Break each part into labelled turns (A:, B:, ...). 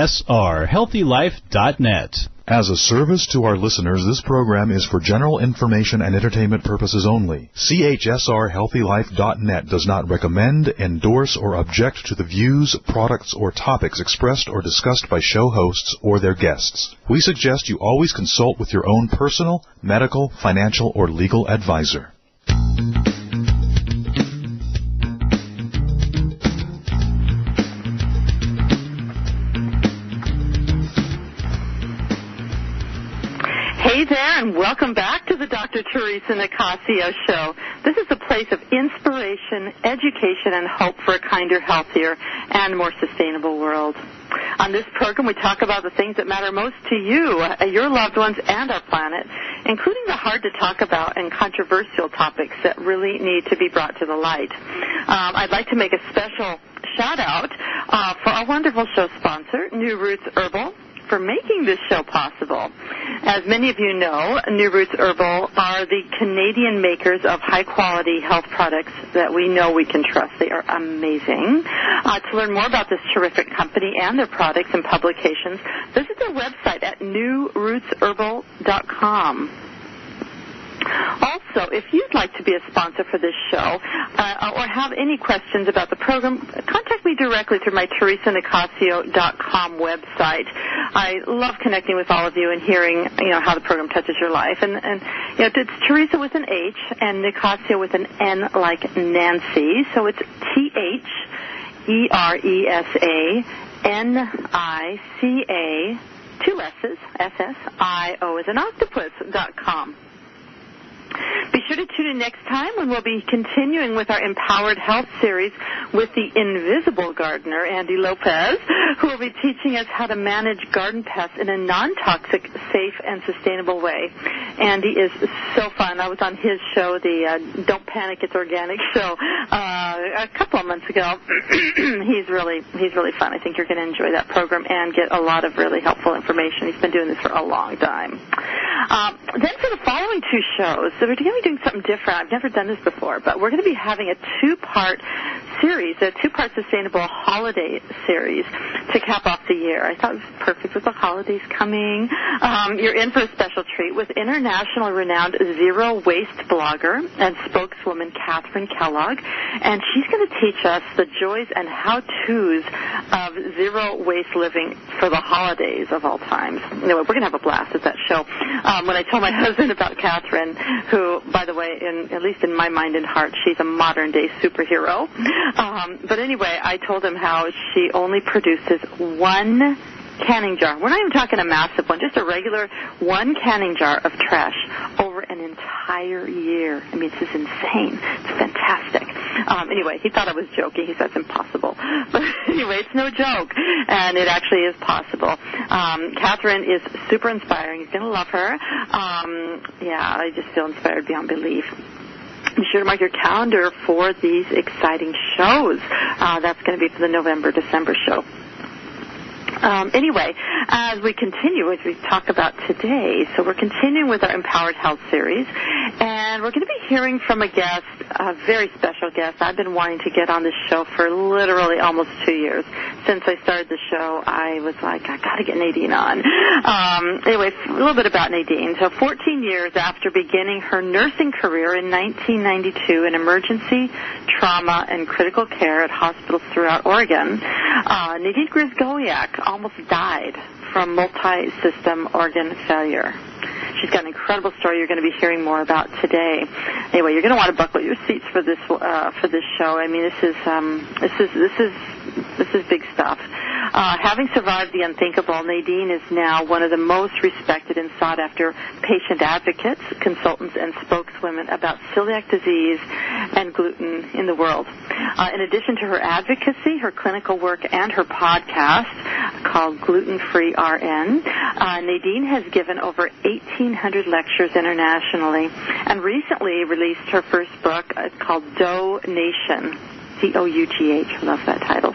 A: CHSRHealthyLife.net.
B: As a service to our listeners, this program is for general information and entertainment purposes only. CHSRHealthyLife.net does not recommend, endorse, or object to the views, products, or topics expressed or discussed by show hosts or their guests. We suggest you always consult with your own personal, medical, financial, or legal advisor.
C: Hey there, and welcome back to the Dr. Theresa Nicassio Show. This is a place of inspiration, education, and hope for a kinder, healthier, and more sustainable world. On this program, we talk about the things that matter most to you, your loved ones, and our planet, including the hard-to-talk-about and controversial topics that really need to be brought to the light. I'd like to make a special shout-out for our wonderful show sponsor, New Roots Herbal, for making this show possible. As many of you know, New Roots Herbal are the Canadian makers of high-quality health products that we know we can trust. They are amazing. To learn more about this terrific company and their products and publications, visit their website at newrootsherbal.com. Also, if you'd like to be a sponsor for this show or have any questions about the program, contact me directly through my TheresaNicassio.com website. I love connecting with all of you and hearing, how the program touches your life. And it's Theresa with an H and Nicassio with an N like Nancy. So it's TheresaNicassio, 2 S's, S-S-I-O as an octopus.com. Be sure to tune in next time when we'll be continuing with our Empowered Health series with the invisible gardener, Andy Lopez, who will be teaching us how to manage garden pests in a non-toxic, safe, and sustainable way. Andy is so fun. I was on his show, the Don't Panic, It's Organic show, a couple of months ago. He's really fun. I think you're going to enjoy that program and get a lot of really helpful information. He's been doing this for a long time. Then for the following 2 shows, so we're going to be doing something different. I've never done this before, but we're going to be having a 2-part series, a 2-part sustainable holiday series to cap off the year. I thought it was perfect with the holidays coming. You're in for a special treat with internationally renowned zero-waste blogger and spokeswoman Catherine Kellogg, and she's going to teach us the joys and how-tos of zero-waste living for the holidays of all times. Anyway, we're going to have a blast at that show. When I told my husband about Catherine, who, by the way, at least in my mind and heart, she's a modern-day superhero. But anyway, I told him how she only produces 1 canning jar. We're not even talking a massive one, just a regular 1 canning jar of trash over an entire year. I mean, this is insane. It's fantastic. Anyway, he thought I was joking. He said it's impossible. But anyway, it's no joke, and it actually is possible. Catherine is super inspiring. You're going to love her. I just feel inspired beyond belief. Be sure to mark your calendar for these exciting shows. That's going to be for the November-December show. Anyway, as we continue, as we talk about today, so we're continuing with our Empowered Health series, and we're going to be hearing from a guest, a very special guest. I've been wanting to get on this show for literally almost 2 years. Since I started the show, I was like, I got to get Nadine on. Anyway, a little bit about Nadine. So 14 years after beginning her nursing career in 1992 in emergency, trauma, and critical care at hospitals throughout Oregon, Nadine Grzeskowiak almost died from multi-system organ failure. She's got an incredible story you're going to be hearing more about today. Anyway, you're going to want to buckle your seats for this show. I mean, this is big stuff. Having survived the unthinkable, Nadine is now one of the most respected and sought-after patient advocates, consultants, and spokeswomen about celiac disease and gluten in the world. In addition to her advocacy, her clinical work, and her podcast called Gluten Free RN, Nadine has given over 1,800 lectures internationally and recently released her first book called Donation. D-O-U-G-H, I love that title.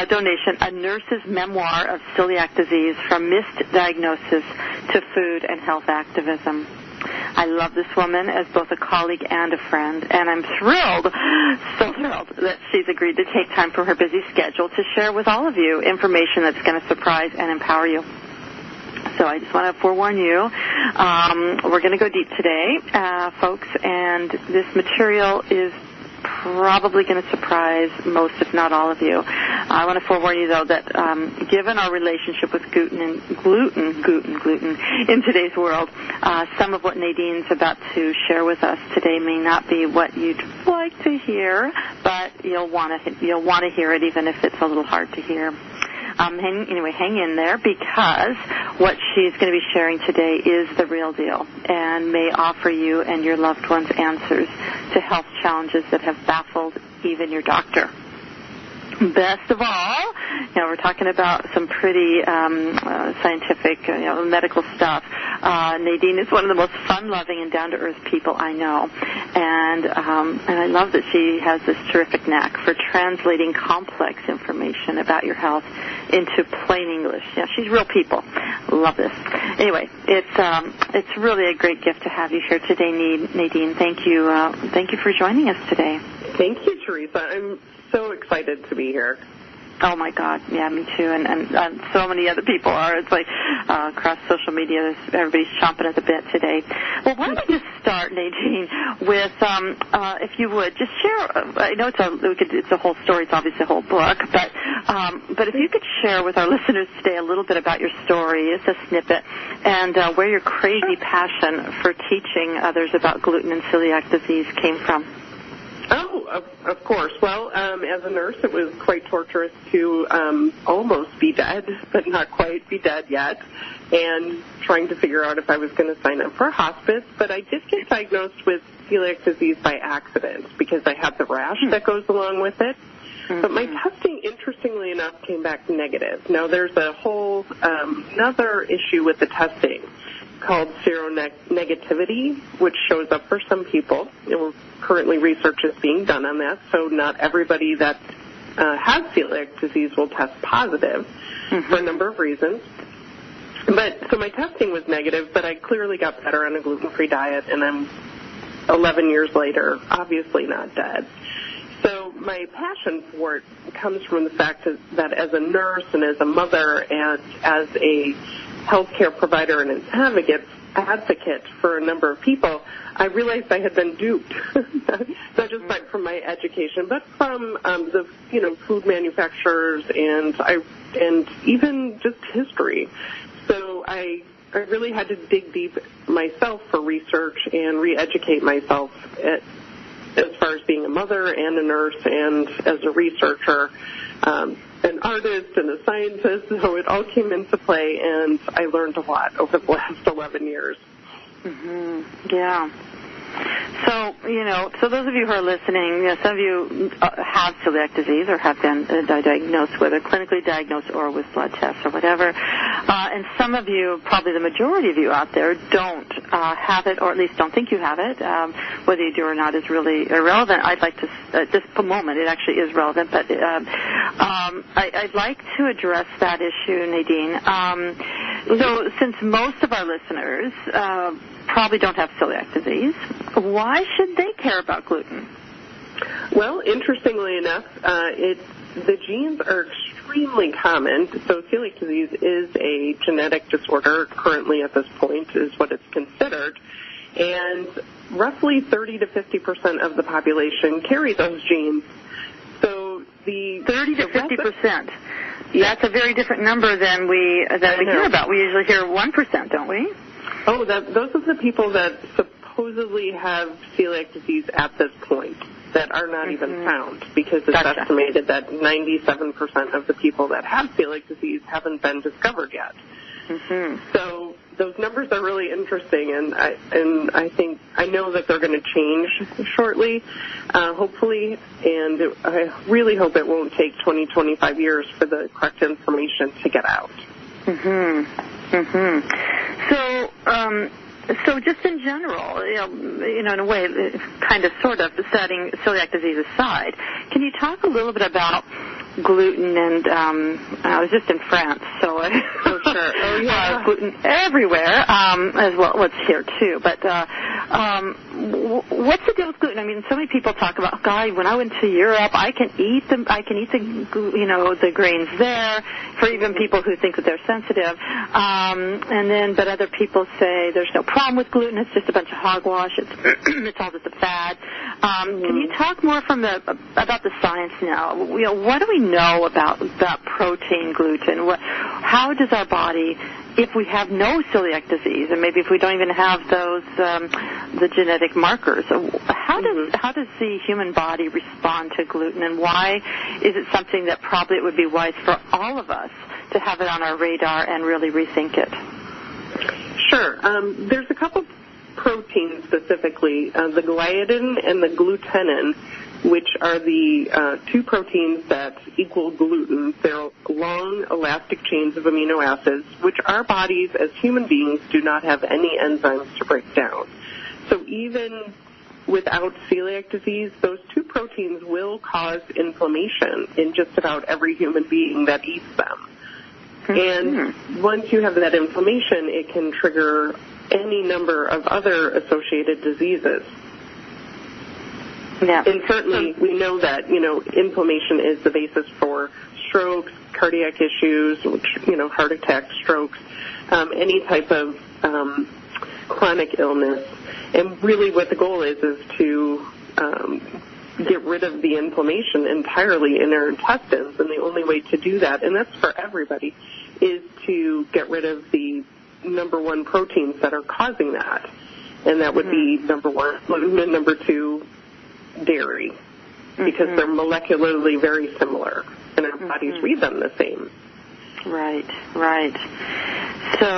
C: Donation, a nurse's memoir of celiac disease from misdiagnosis to food and health activism. I love this woman as both a colleague and a friend, and I'm thrilled, so thrilled, that she's agreed to take time from her busy schedule to share with all of you information that's going to surprise and empower you. So I just want to forewarn you, we're going to go deep today, folks, and this material is probably going to surprise most, if not all of you. I want to forewarn you, though, that given our relationship with gluten in today's world, some of what Nadine's about to share with us today may not be what you'd like to hear, but you'll want to hear it, even if it's a little hard to hear. Hang in there, because what she's going to be sharing today is the real deal and may offer you and your loved ones answers to health challenges that have baffled even your doctor. Best of all, we're talking about some pretty scientific, medical stuff. Nadine is one of the most fun-loving and down-to-earth people I know, and I love that she has this terrific knack for translating complex information about your health into plain English. She's real people. Love this. Anyway, it's really a great gift to have you here today, Nadine. Thank you for joining us today.
A: Thank you, Theresa. I'm so excited to be here.
C: Oh, my God. Yeah, me too. And so many other people are. It's like across social media, everybody's chomping at the bit today. Well, why don't we just start, Nadine, with, if you would, just share, I know it's a whole story, it's obviously a whole book, but if you could share with our listeners today a little bit about your story, it's a snippet, and where your crazy passion for teaching others about gluten and celiac disease came from.
A: Oh, of course. Well, as a nurse, it was quite torturous to almost be dead, but not quite be dead yet, and trying to figure out if I was going to sign up for hospice. But I did get diagnosed with celiac disease by accident because I had the rash that goes along with it. Mm-hmm. But my testing, interestingly enough, came back negative. Now, there's a whole another issue with the testing called seronegativity, which shows up for some people. Currently, research is being done on that, so not everybody that has celiac disease will test positive for a number of reasons. So my testing was negative, but I clearly got better on a gluten-free diet, and I'm 11 years later, obviously not dead. So my passion for it comes from the fact that as a nurse and as a mother and as a healthcare provider and an advocate for a number of people, I realized I had been duped, not just from my education, but from the food manufacturers and even just history. So I really had to dig deep myself for research and re-educate myself as far as being a mother and a nurse and as a researcher, an artist and a scientist. So it all came into play, and I learned a lot over the last 11 years.
C: Mm-hmm. Yeah. So those of you who are listening, some of you have celiac disease or have been diagnosed, whether clinically diagnosed or with blood tests or whatever. And some of you, probably the majority of you out there, don't have it, or at least don't think you have it. Whether you do or not is really irrelevant. I'd like to, at this moment, it actually is relevant, but I'd like to address that issue, Nadine. So since most of our listeners probably don't have celiac disease, why should they care about gluten?
A: Well, interestingly enough, the genes are extremely common. So celiac disease is a genetic disorder currently at this point, is what it's considered. And roughly 30 to 50% of the population carry those genes. So the 30 to 50%.
C: Yeah. That's a very different number than we hear about. We usually hear 1%, don't we?
A: Oh, those are the people that supposedly have celiac disease at this point that are not even found, because it's estimated that 97% of the people that have celiac disease haven't been discovered yet. Mm-hmm. So those numbers are really interesting, and I know that they're going to change shortly, hopefully, and I really hope it won't take 25 years for the correct information to get out.
C: Mm-hmm. Mm-hmm. So just in general, in a way, kind of sort of setting celiac disease aside, can you talk a little bit about gluten? And I was just in France, so
A: Oh, sure. Oh, yeah.
C: Gluten everywhere, as well. Well, it's here too. But what's the deal with gluten? I mean, so many people talk about, God, when I went to Europe, I can eat the the grains there. For even people who think that they're sensitive, but other people say there's no problem with gluten. It's just a bunch of hogwash. It's all just a fad. Can you talk more about the science now? What do we know about protein gluten? How does our body, if we have no celiac disease, and maybe if we don't even have those the genetic markers, how does the human body respond to gluten, and why is it something that probably it would be wise for all of us to have it on our radar and really rethink it?
A: Sure. There's a couple proteins specifically, the gliadin and the glutenin, which are the two proteins that equal gluten. They're long, elastic chains of amino acids, which our bodies as human beings do not have any enzymes to break down. So even without celiac disease, those two proteins will cause inflammation in just about every human being that eats them. And once you have that inflammation, it can trigger any number of other associated diseases.
C: Yeah.
A: And certainly we know that, inflammation is the basis for strokes, cardiac issues, heart attacks, strokes, any type of chronic illness. And really what the goal is to get rid of the inflammation entirely in our intestines. And the only way to do that, and that's for everybody, is to get rid of the number one proteins that are causing that. And that would be number one, and number two, dairy, because they're molecularly very similar, and our bodies read them the same.
C: Right. So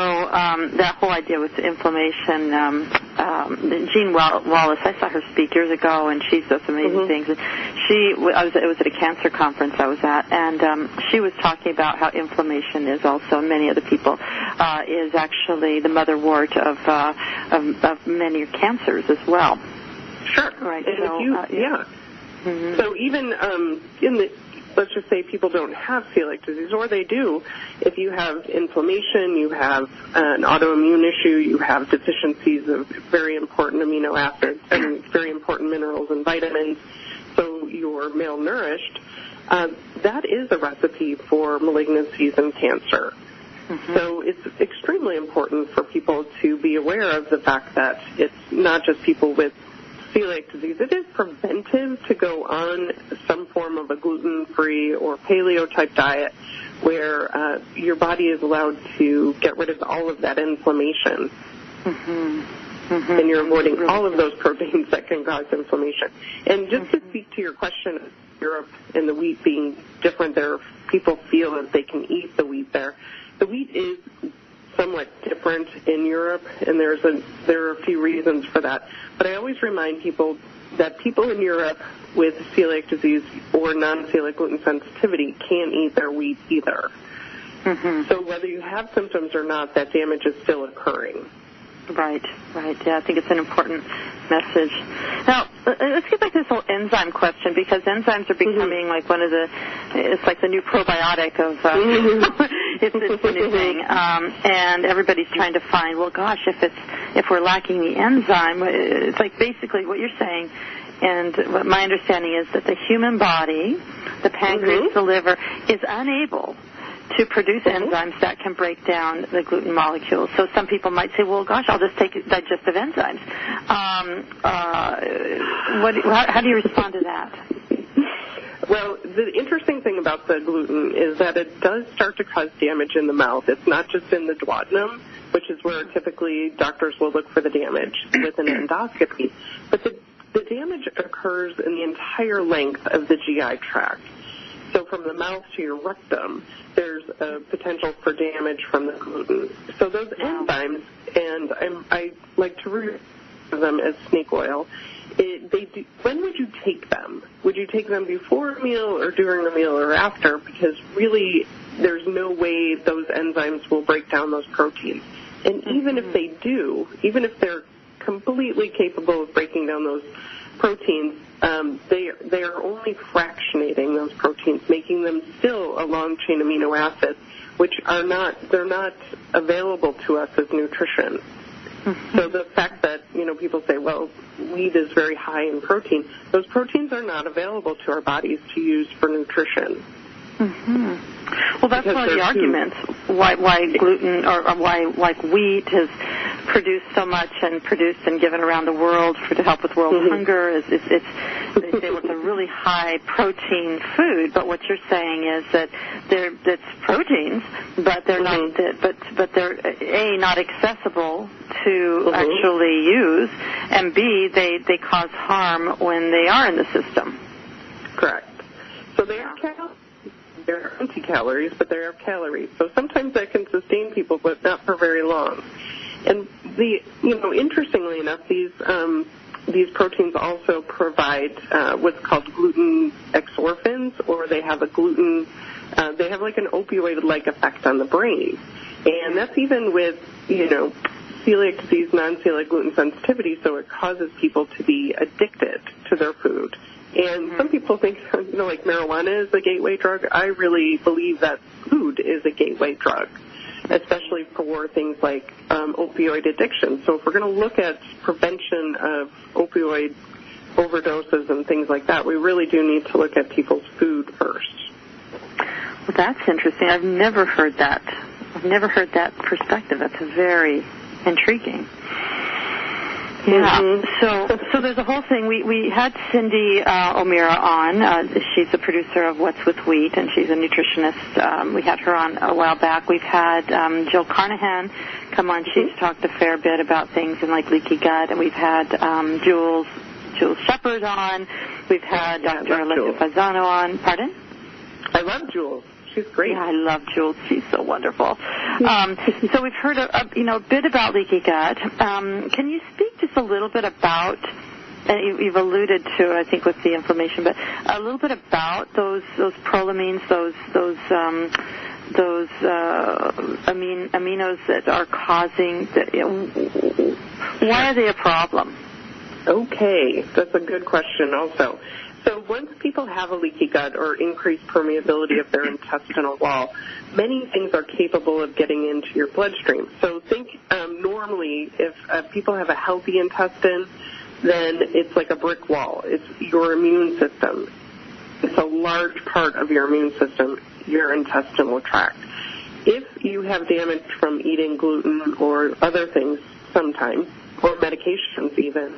C: that whole idea with inflammation, Jean Wallace, I saw her speak years ago, and she does amazing things. And it was at a cancer conference I was at, and she was talking about how inflammation is also, and many other people, is actually the mother wart of many cancers as well.
A: Sure.
C: Right.
A: And
C: So,
A: So even let's just say people don't have celiac disease, or they do. If you have inflammation, you have an autoimmune issue, you have deficiencies of very important amino acids and very important minerals and vitamins, so you're malnourished, that is a recipe for malignancies and cancer. So it's extremely important for people to be aware of the fact that it's not just people with celiac disease. It is preventive to go on some form of a gluten-free or paleo-type diet where your body is allowed to get rid of all of that inflammation. And you're avoiding all of those proteins that can cause inflammation. And just to speak to your question of Europe and the wheat being different there, people feel that they can eat the wheat there. The wheat is somewhat different in Europe, and there are a few reasons for that. But I always remind people that people in Europe with celiac disease or non-celiac gluten sensitivity can't eat their wheat either. So whether you have symptoms or not, that damage is still occurring.
C: Right. Yeah, I think it's an important message. Now, let's get back to this whole enzyme question, because enzymes are becoming like it's like the new probiotic of, it's the new thing. And everybody's trying to find, well, gosh, if we're lacking the enzyme, it's like basically what you're saying. And what my understanding is that the human body, the pancreas, the liver, is unable to produce enzymes that can break down the gluten molecules. So some people might say, well, gosh, I'll just take digestive enzymes. How do you respond to that?
A: Well, the interesting thing about the gluten is that it does start to cause damage in the mouth. It's not just in the duodenum, which is where typically doctors will look for the damage with an endoscopy. But the damage occurs in the entire length of the GI tract. So from the mouth to your rectum, there's a potential for damage from the gluten. So those enzymes, and I like to refer to them as snake oil, when would you take them? Would you take them before a meal or during a meal or after? Because really there's no way those enzymes will break down those proteins. And even if they do, even if they're completely capable of breaking down those proteins, they are only fractionating those proteins, making them still a long-chain amino acid, which they're not available to us as nutrition. Mm-hmm. So the fact that, people say, well, wheat is very high in protein, those proteins are not available to our bodies to use for nutrition.
C: Mm-hmm. Well, that's one of the arguments why gluten or why wheat has produced so much and produced and given around the world to help with world hunger is they say it's a really high protein food. But what you're saying is that it's proteins, but they're not but they're A, not accessible to actually use, and B, they cause harm when they are in the system.
A: Correct. So they are they're empty calories, but they are calories. So sometimes that can sustain people, but not for very long. And interestingly enough, these proteins also provide what's called gluten exorphins, or they have they have like an opioid-like effect on the brain. And that's even with, celiac disease, non-celiac gluten sensitivity, so it causes people to be addicted to their food. And some people think, like marijuana is a gateway drug. I really believe that food is a gateway drug, especially for things like opioid addiction. So if we're going to look at prevention of opioid overdoses and things like that, we really do need to look at people's food first.
C: Well, that's interesting. I've never heard that. I've never heard that perspective. That's very intriguing. Yeah. So there's a whole thing. We had Cindy O'Meara on. She's the producer of What's with Wheat, and she's a nutritionist. We had her on a while back. We've had Jill Carnahan come on. She's talked a fair bit about things in like leaky gut, and we've had Jules Shepard on. We've had Dr. Alessa Fasano on. Pardon?
A: I love Jules. She's great.
C: Yeah, I love Jules. She's so wonderful. So we've heard a bit about leaky gut. Can you speak just a little bit about, and you've alluded to, I think, with the inflammation, but a little bit about those prolamines, those aminos that are causing, why are they a problem?
A: Okay, that's a good question also. So once people have a leaky gut or increased permeability of their intestinal wall, many things are capable of getting into your bloodstream. So think normally if people have a healthy intestine, then it's like a brick wall. It's your immune system. It's a large part of your immune system, your intestinal tract. If you have damage from eating gluten or other things sometimes, or medications even,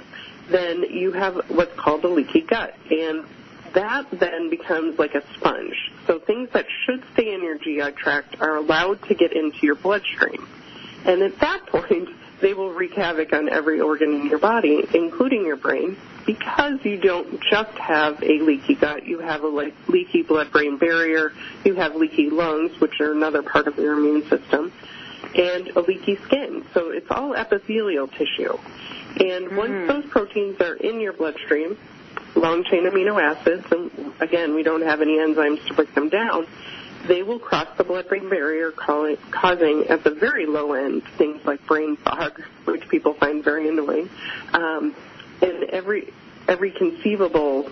A: then you have what's called a leaky gut. And that then becomes like a sponge. So things that should stay in your GI tract are allowed to get into your bloodstream. And at that point, they will wreak havoc on every organ in your body, including your brain, because you don't just have a leaky gut. You have a leaky blood-brain barrier. You have leaky lungs, which are another part of your immune system, and a leaky skin. So it's all epithelial tissue. And once those proteins are in your bloodstream, long-chain amino acids, and again, we don't have any enzymes to break them down, they will cross the blood-brain barrier, causing, at the very low end, things like brain fog, which people find very annoying, and every conceivable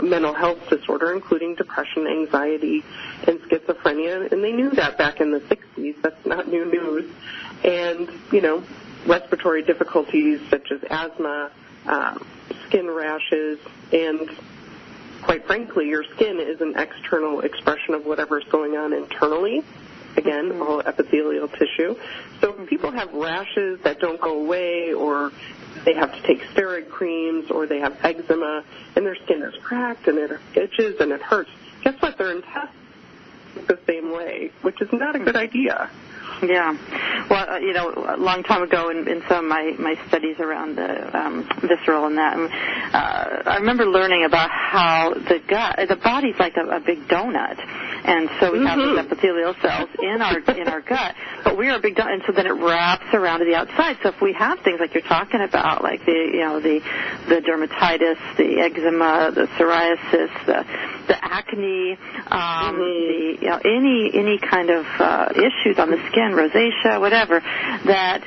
A: mental health disorder, including depression, anxiety, and schizophrenia. And they knew that back in the 60s. That's not new news. And, respiratory difficulties such as asthma, skin rashes, and quite frankly, your skin is an external expression of whatever's going on internally. Again, all epithelial tissue. So if people have rashes that don't go away, or they have to take steroid creams, or they have eczema, and their skin is cracked, and it itches, and it hurts, guess what? Their intestines look the same way, which is not a good idea.
C: Yeah. Well, a long time ago in some of my studies around the visceral and that, I remember learning about how the body's like a big donut. And so we have these epithelial cells in our gut, but we are a big donut, and so then it wraps around to the outside. So if we have things like you're talking about, like the dermatitis, the eczema, the psoriasis, the acne, any kind of issues on the skin, rosacea, whatever, that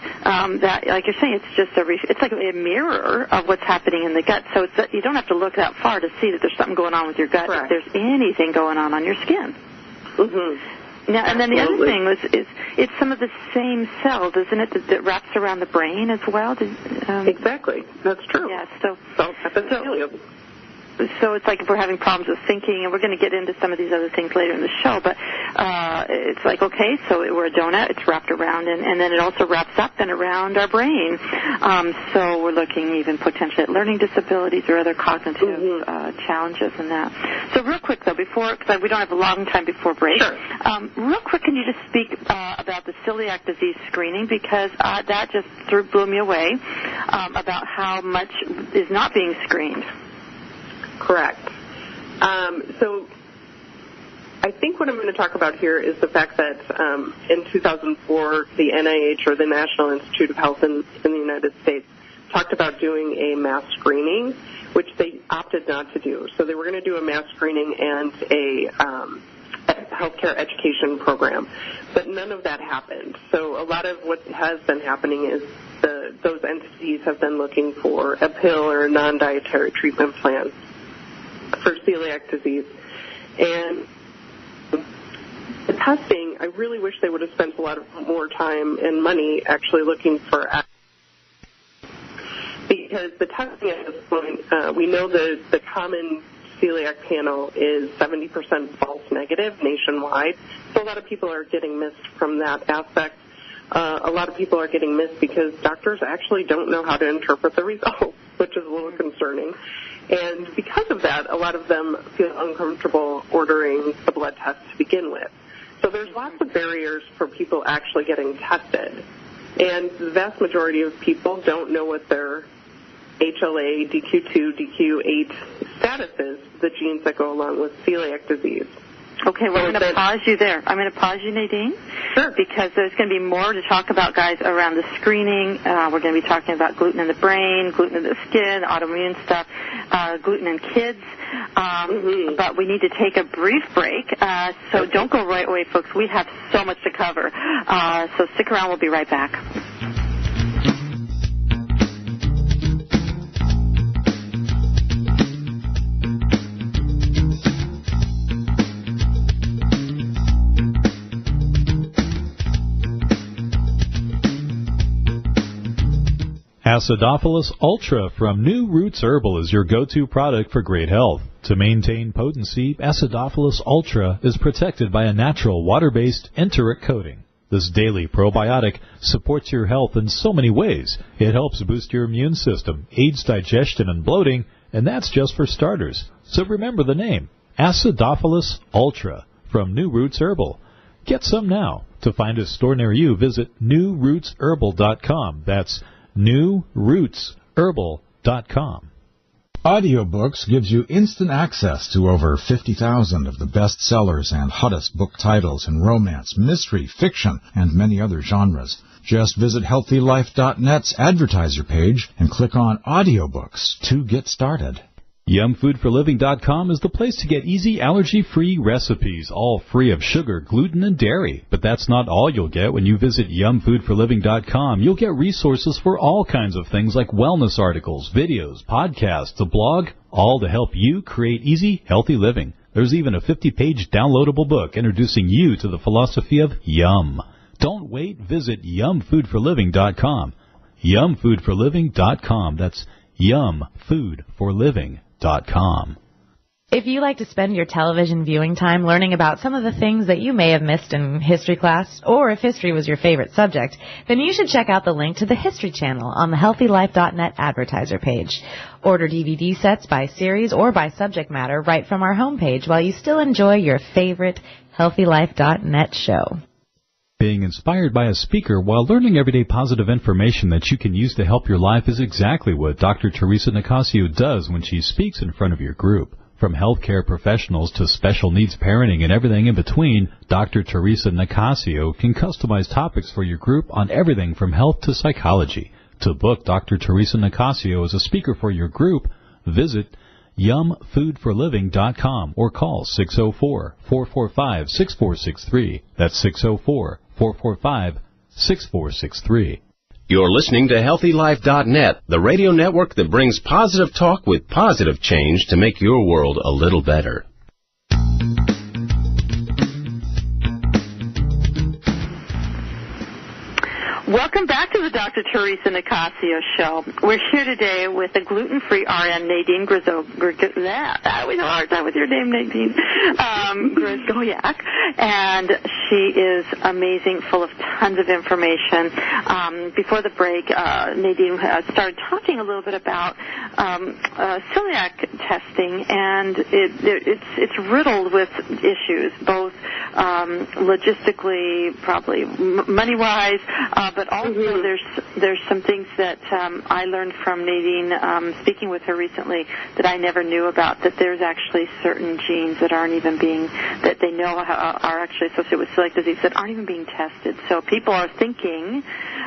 C: like you're saying, it's just it's like a mirror of what's happening in the gut. So you don't have to look that far to see that there's something going on with your gut.
A: Correct.
C: If there's anything going on your skin. Yeah, and then the other thing is it's some of the same cells, isn't it, that wraps around the brain as well?
A: Exactly. That's true.
C: Yeah, so it's like if we're having problems with thinking, and we're going to get into some of these other things later in the show, but it's like, okay, so we're a donut, it's wrapped around, and then it also wraps up and around our brain. So we're looking even potentially at learning disabilities or other cognitive challenges in that. So real quick, though, because we don't have a long time before break,
A: sure.
C: Real quick, can you just speak about the celiac disease screening, because that just blew me away about how much is not being screened.
A: Correct. So I think what I'm going to talk about here is the fact that in 2004, the NIH, or the National Institute of Health in the United States, talked about doing a mass screening, which they opted not to do. So they were going to do a mass screening and a healthcare education program, but none of that happened. So a lot of what has been happening is those entities have been looking for a pill or a non-dietary treatment plan for celiac disease. And the testing, I really wish they would have spent a lot more time and money actually looking for, because the testing at this point, we know the common celiac panel is 70% false negative nationwide. So a lot of people are getting missed from that aspect. A lot of people are getting missed because doctors actually don't know how to interpret the results, which is a little concerning. And because of that, a lot of them feel uncomfortable ordering the blood test to begin with. So there's lots of barriers for people actually getting tested. And the vast majority of people don't know what their HLA, DQ2, DQ8 status is, the genes that go along with celiac disease.
C: Okay, we're going to pause you there. I'm going to pause you, Nadine.
A: Sure.
C: Because there's going to be more to talk about, guys, around the screening. We're going to be talking about gluten in the brain, gluten in the skin, autoimmune stuff, gluten in kids. But we need to take a brief break. So don't go right away, folks. We have so much to cover. So stick around. We'll be right back.
B: Acidophilus Ultra from New Roots Herbal is your go-to product for great health. To maintain potency, Acidophilus Ultra is protected by a natural water-based enteric coating. This daily probiotic supports your health in so many ways. It helps boost your immune system, aids digestion and bloating, and that's just for starters. So remember the name, Acidophilus Ultra from New Roots Herbal. Get some now. To find a store near you, visit newrootsherbal.com. That's newrootsherbal.com.
D: Audiobooks gives you instant access to over 50,000 of the best sellers and hottest book titles in romance, mystery, fiction, and many other genres. Just visit HealthyLife.net's advertiser page and click on Audiobooks to get started.
B: YumFoodForLiving.com is the place to get easy, allergy-free recipes, all free of sugar, gluten, and dairy. But that's not all you'll get when you visit YumFoodForLiving.com. You'll get resources for all kinds of things like wellness articles, videos, podcasts, a blog, all to help you create easy, healthy living. There's even a 50-page downloadable book introducing you to the philosophy of Yum. Don't wait. Visit YumFoodForLiving.com. YumFoodForLiving.com. That's YumFoodForLiving.com.
E: If you like to spend your television viewing time learning about some of the things that you may have missed in history class, or if history was your favorite subject, then you should check out the link to the History Channel on the HealthyLife.net advertiser page. Order DVD sets by series or by subject matter right from our homepage while you still enjoy your favorite HealthyLife.net show.
B: Being inspired by a speaker while learning everyday positive information that you can use to help your life is exactly what Dr. Theresa Nicassio does when she speaks in front of your group. From healthcare professionals to special needs parenting and everything in between, Dr. Theresa Nicassio can customize topics for your group on everything from health to psychology. To book Dr. Theresa Nicassio as a speaker for your group, visit YumFoodForLiving.com or call 604-445-6463. That's 604-445-6463.
F: You're listening to HealthyLife.net, the radio network that brings positive talk with positive change to make your world a little better.
C: Welcome back to the Dr. Theresa Nicassio Show. We're here today with the Gluten Free RN, Nadine Grzeskowiak. I always have a hard time with your name, Nadine. Grzeskowiak. And she is amazing, full of tons of information. Before the break, Nadine started talking a little bit about celiac testing, and it's riddled with issues, both logistically, probably money-wise, but also there's some things that I learned from Nadine speaking with her recently that I never knew about, that there's actually certain genes that aren't even being, that they know are actually associated with celiac disease that aren't even being tested. So people are thinking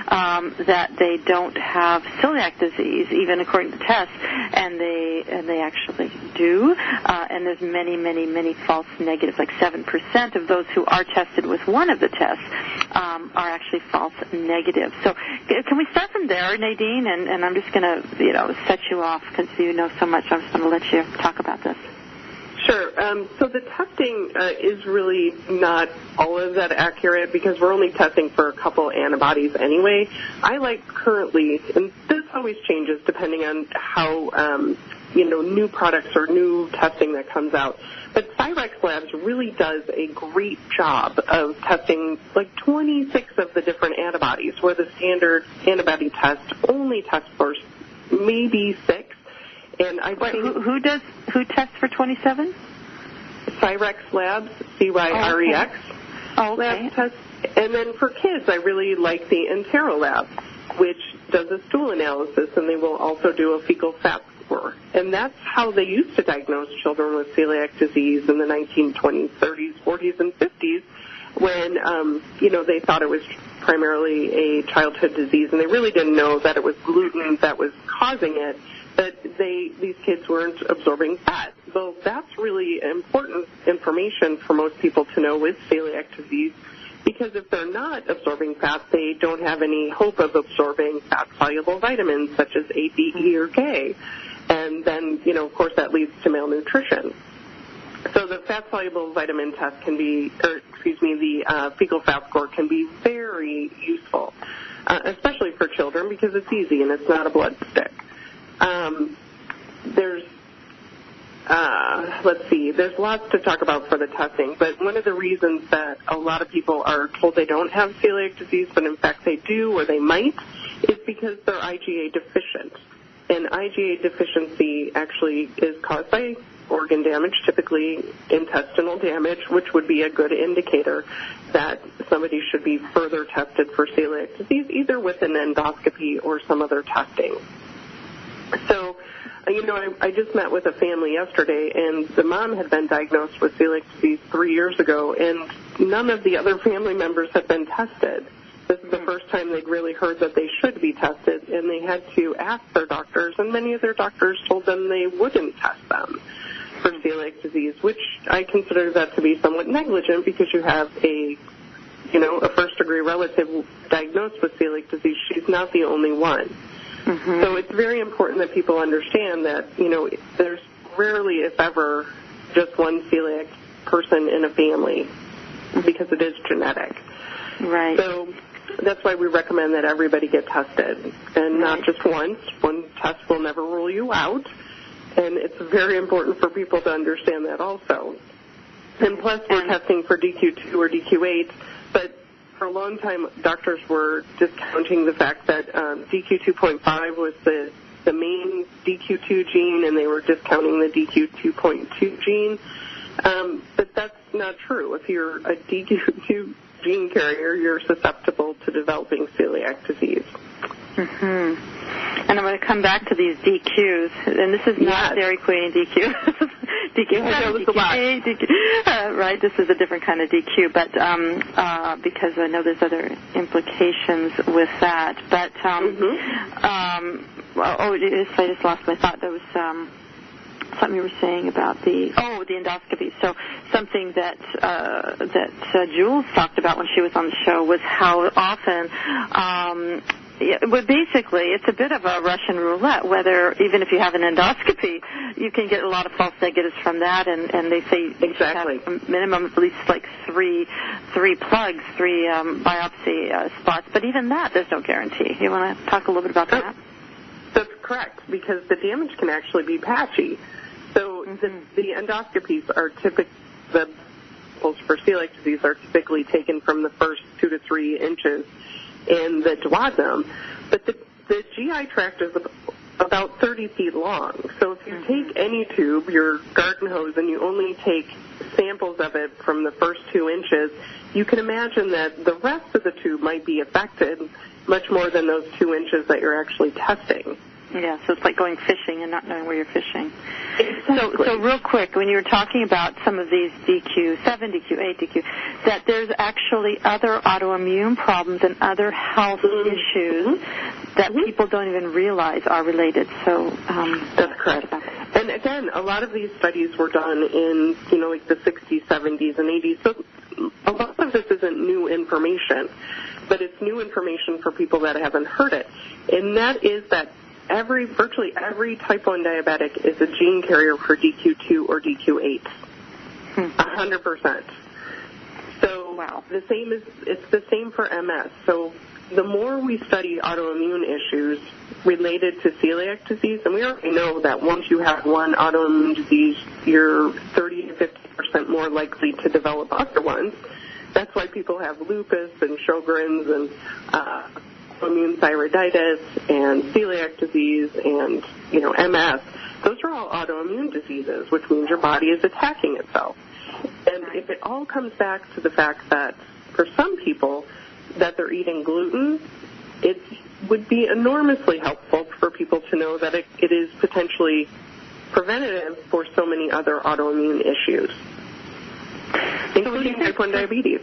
C: that they don't have celiac disease, even according to tests, and they actually do. And there's many false negatives, like 7% of those who are tested with one of the tests are actually false negatives. So can we start from there, Nadine? And I'm just going to, set you off because you know so much. I'm just going to let you talk about this.
A: Sure. So the testing is really not all of that accurate because we're only testing for a couple antibodies anyway. I like currently, and this always changes depending on how, new products or new testing that comes out. But Cyrex Labs really does a great job of testing like 26 of the different antibodies, where the standard antibody test only tests for maybe 6. And I think
C: who tests for 27?
A: Cyrex Labs, CYREX.
C: Oh, okay.
A: Lab tests. And then for kids, I really like the Entero Lab, which does a stool analysis, and they will also do a fecal fat score. And that's how they used to diagnose children with celiac disease in the 1920s, 30s, 40s, and 50s, when they thought it was primarily a childhood disease, and they really didn't know that it was gluten that was causing it. But these kids weren't absorbing fat. So that's really important information for most people to know with celiac disease, because if they're not absorbing fat, they don't have any hope of absorbing fat-soluble vitamins such as A, B, E, or K. And then, of course, that leads to malnutrition. So the fat-soluble vitamin test the fecal fat score can be very useful, especially for children because it's easy and it's not a blood stick. There's lots to talk about for the testing, but one of the reasons that a lot of people are told they don't have celiac disease, but in fact they do or they might, is because they're IgA deficient. And IgA deficiency actually is caused by organ damage, typically intestinal damage, which would be a good indicator that somebody should be further tested for celiac disease, either with an endoscopy or some other testing. So, I just met with a family yesterday, and the mom had been diagnosed with celiac disease 3 years ago, and none of the other family members had been tested. This is the first time they'd really heard that they should be tested, and they had to ask their doctors, and many of their doctors told them they wouldn't test them for celiac disease, which I consider that to be somewhat negligent because you have a first-degree relative diagnosed with celiac disease. She's not the only one. Mm-hmm. So it's very important that people understand that, there's rarely, if ever, just one celiac person in a family because it is genetic.
C: Right.
A: So that's why we recommend that everybody get tested, and not just once. One test will never rule you out, and it's very important for people to understand that also. And plus, we're testing for DQ2 or DQ8, but for a long time, doctors were discounting the fact that DQ2.5 was the main DQ2 gene, and they were discounting the DQ2.2 gene. But that's not true. If you're a DQ2 gene carrier, you're susceptible to developing celiac disease.
C: Mm-hmm. And I'm going to come back to these DQs, and this is not Dairy Queen DQ. DQ, right? This is a different kind of DQ, but because I know there's other implications with that. But I just lost my thought. There was something you were saying about the endoscopy. So something that Jules talked about when she was on the show was how often Well, basically, it's a bit of a Russian roulette, whether, even if you have an endoscopy, you can get a lot of false negatives from that, and they say
A: exactly.
C: You have a minimum of at least like three plugs, three biopsy spots, but even that, there's no guarantee. You want to talk a little bit about that?
A: That's correct, because the damage can actually be patchy. So the endoscopies are typically, the samples for celiac disease are typically taken from the first 2 to 3 inches in the duodenum, but the GI tract is about 30 feet long. So if you take any tube, your garden hose, and you only take samples of it from the first 2 inches, you can imagine that the rest of the tube might be affected much more than those 2 inches that you're actually testing.
C: Yeah, so it's like going fishing and not knowing where you're fishing.
A: Exactly.
C: So real quick, when you were talking about some of these DQ, 7 DQ, 8 DQ, that there's actually other autoimmune problems and other health issues that people don't even realize are related. So
A: that's correct. And again, a lot of these studies were done in, like the 60s, 70s, and 80s. So a lot of this isn't new information, but it's new information for people that haven't heard it. And that is that virtually every type 1 diabetic is a gene carrier for DQ2 or DQ8. 100%. So
C: wow.
A: It's the same for MS. So the more we study autoimmune issues related to celiac disease, and we already know that once you have one autoimmune disease, you're 30 to 50% more likely to develop other ones. That's why people have lupus and Sjogren's and autoimmune thyroiditis and celiac disease and, MS. Those are all autoimmune diseases, which means your body is attacking itself. And if it all comes back to the fact that for some people that they're eating gluten, it would be enormously helpful for people to know that it is potentially preventative for so many other autoimmune issues, including type 1 diabetes.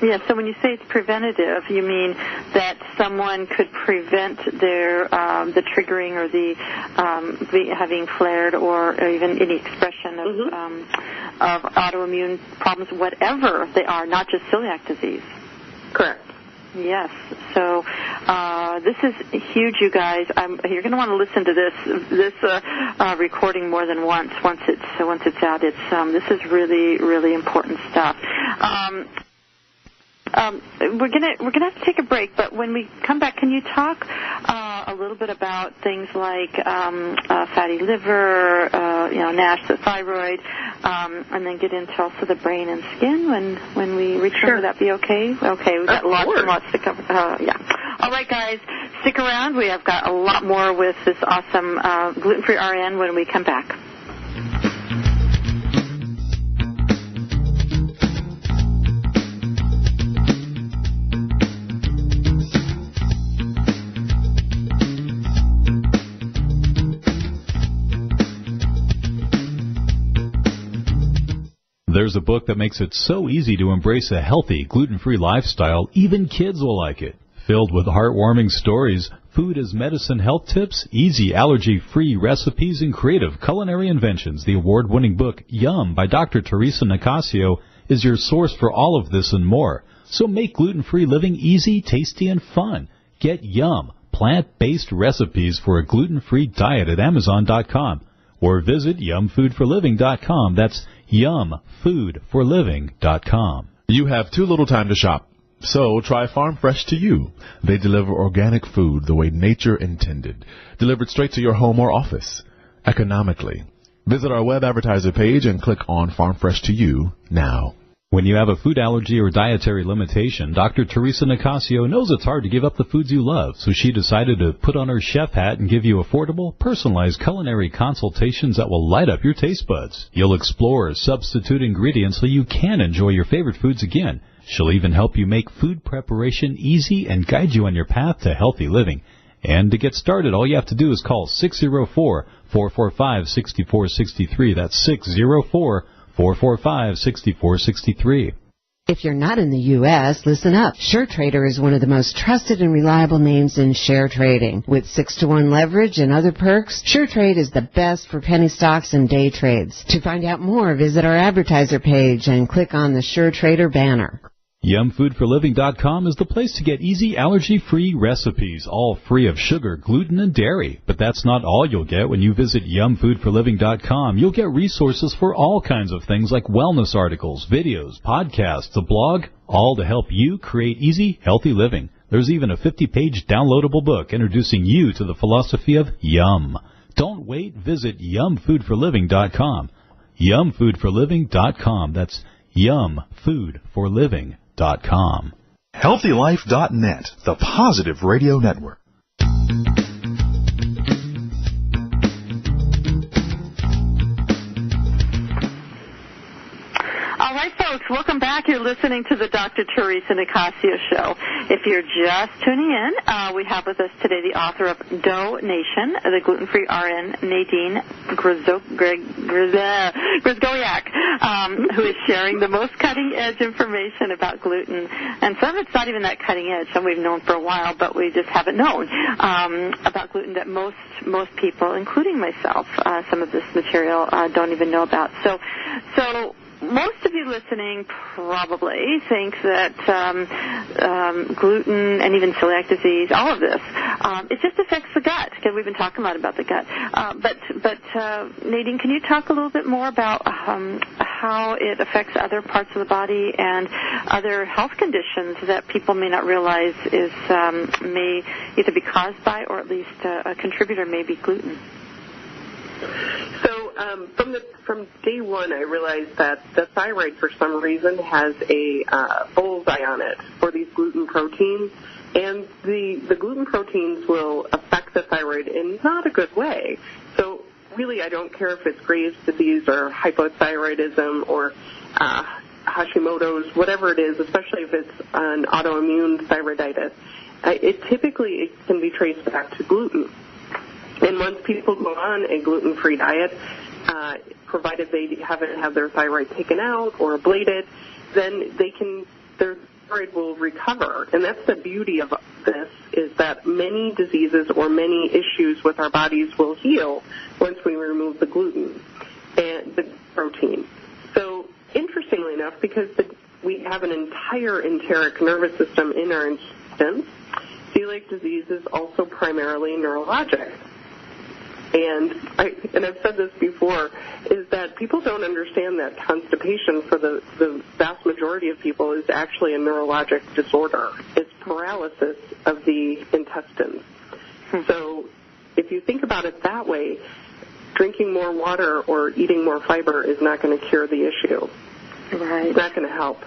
C: Yeah, so when you say it's preventative, you mean that someone could prevent their the triggering or the having flared or even any expression of autoimmune problems, whatever they are, not just celiac disease.
A: Correct.
C: Yes. So this is huge, you guys. You're going to want to listen to this recording more than once. Once it's out, this is really, really important stuff. We're gonna have to take a break, but when we come back, can you talk a little bit about things like fatty liver, NASH, the thyroid, and then get into also the brain and skin when we return? Sure. Would that be okay? Okay, we've got lots and lots to cover. Yeah. All right, guys, stick around. We have got a lot more with this awesome Gluten Free RN when we come back.
B: There's a book that makes it so easy to embrace a healthy, gluten-free lifestyle, even kids will like it. Filled with heartwarming stories, food as medicine health tips, easy allergy-free recipes, and creative culinary inventions, the award-winning book Yum by Dr. Theresa Nicassio is your source for all of this and more. So make gluten-free living easy, tasty, and fun. Get Yum, plant-based recipes for a gluten-free diet at Amazon.com. Or visit yumfoodforliving.com. That's yumfoodforliving.com.
G: You have too little time to shop, so try Farm Fresh to You. They deliver organic food the way nature intended, delivered straight to your home or office, economically. Visit our web advertiser page and click on Farm Fresh to You now.
B: When you have a food allergy or dietary limitation, Dr. Theresa Nicassio knows it's hard to give up the foods you love, so she decided to put on her chef hat and give you affordable, personalized culinary consultations that will light up your taste buds. You'll explore substitute ingredients so you can enjoy your favorite foods again. She'll even help you make food preparation easy and guide you on your path to healthy living. And to get started, all you have to do is call 604-445-6463. That's 604-445-6463.
H: If you're not in the U.S., listen up. SureTrader is one of the most trusted and reliable names in share trading. With 6-to-1 leverage and other perks, SureTrade is the best for penny stocks and day trades. To find out more, visit our advertiser page and click on the SureTrader banner.
I: YumFoodForLiving.com is the place to get easy, allergy-free recipes, all free of sugar, gluten, and dairy. But that's not all you'll get when you visit YumFoodForLiving.com. You'll get resources for all kinds of things like wellness articles, videos, podcasts, a blog, all to help you create easy, healthy living. There's even a 50-page downloadable book introducing you to the philosophy of yum. Don't wait. Visit YumFoodForLiving.com. YumFoodForLiving.com. That's YumFoodForLiving.com.
B: HealthyLife.net, the positive radio network.
C: All right, folks, welcome back. You're listening to the Dr. Theresa Nicassio Show. If you're just tuning in, we have with us today the author of Dough Nation, the Gluten Free RN, Nadine Grzeskowiak, who is sharing the most cutting-edge information about gluten. And some of it's not even that cutting edge. Some we've known for a while, but we just haven't known about gluten that most people, including myself, some of this material don't even know about. So most of you listening probably think that gluten and even celiac disease, all of this, it just affects the gut, because we've been talking a lot about the gut. But Nadine, can you talk a little bit more about how it affects other parts of the body and other health conditions that people may not realize may either be caused by, or at least a contributor may be gluten?
A: So from day one, I realized that the thyroid, for some reason, has a bullseye on it for these gluten proteins, and the gluten proteins will affect the thyroid in not a good way. So really, I don't care if it's Graves' disease or hypothyroidism or Hashimoto's, whatever it is, especially if it's an autoimmune thyroiditis. It typically can be traced back to gluten. And once people go on a gluten-free diet, provided they haven't had their thyroid taken out or ablated, then their thyroid will recover. And that's the beauty of this, is that many diseases or many issues with our bodies will heal once we remove the gluten and the protein. So interestingly enough, because we have an entire enteric nervous system in our intestines, celiac disease is also primarily neurologic. And I've said this before, is that people don't understand that constipation for the vast majority of people is actually a neurologic disorder. It's paralysis of the intestines. So if you think about it that way, drinking more water or eating more fiber is not going to cure the issue.
C: Right.
A: It's not going to help.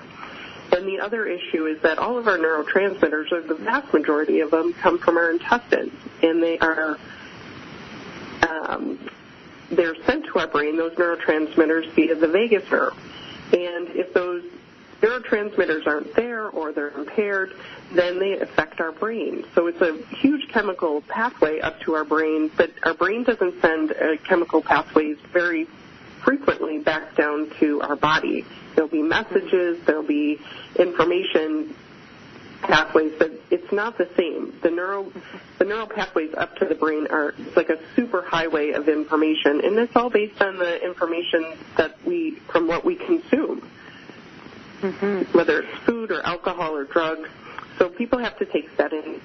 A: And the other issue is that all of our neurotransmitters, or the vast majority of them, come from our intestines, and they're sent to our brain, those neurotransmitters, via the vagus nerve. And if those neurotransmitters aren't there or they're impaired, then they affect our brain. So it's a huge chemical pathway up to our brain, but our brain doesn't send chemical pathways very frequently back down to our body. There'll be messages, there'll be information pathways, but it's not the same. The neural pathways up to the brain are like a super highway of information, and it's all based on the information from what we consume, whether it's food or alcohol or drugs. So people have to take that in.